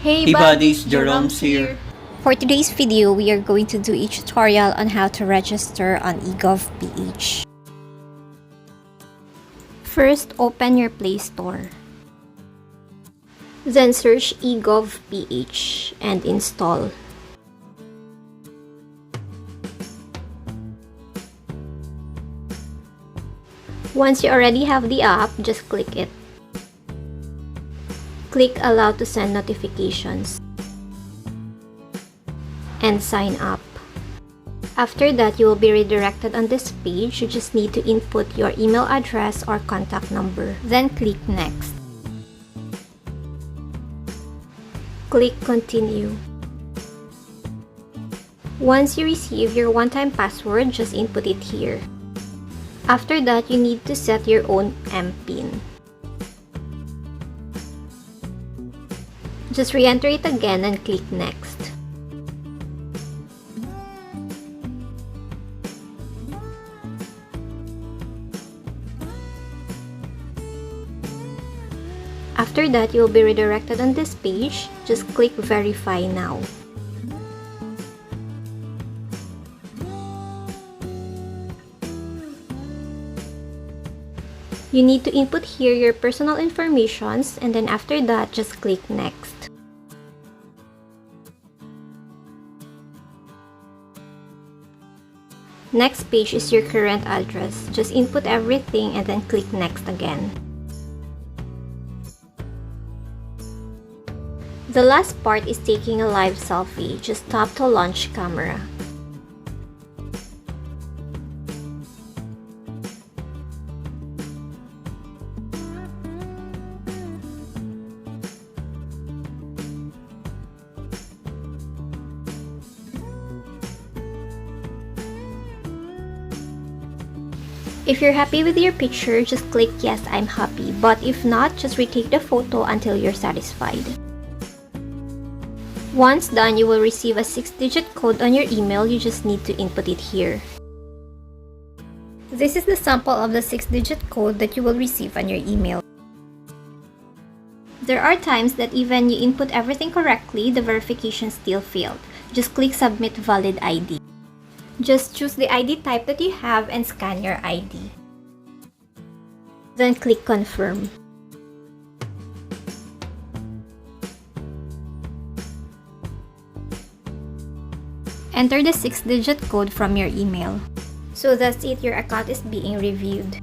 Hey buddies, Jaromsz here. For today's video, we are going to do a tutorial on how to register on eGovPH. First, open your Play Store. Then search eGovPH and install. Once you already have the app, just click it. Click Allow to send notifications and sign up. After that, you will be redirected on this page. You just need to input your email address or contact number. Then click Next. Click Continue. Once you receive your one-time password, just input it here. After that, you need to set your own MPIN. Just re-enter it again and click Next. After that, you will be redirected on this page. Just click Verify Now. You need to input here your personal informations, and then after that, just click Next. Next page is your current address. Just input everything and then click Next again. The last part is taking a live selfie. Just tap to launch camera. If you're happy with your picture, just click Yes, I'm happy. But if not, just retake the photo until you're satisfied. Once done, you will receive a 6-digit code on your email. You just need to input it here. This is the sample of the 6-digit code that you will receive on your email. There are times that even you input everything correctly, the verification still failed. Just click Submit Valid ID. Just choose the ID type that you have and scan your ID. Then click Confirm. Enter the 6-digit code from your email. So that's it, your account is being reviewed.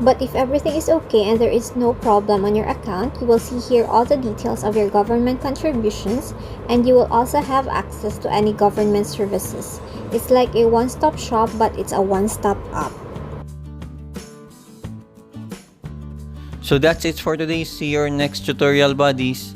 But if everything is okay and there is no problem on your account, you will see here all the details of your government contributions, and you will also have access to any government services. It's like a one-stop shop, but it's a one-stop app. So that's it for today. See you next tutorial buddies.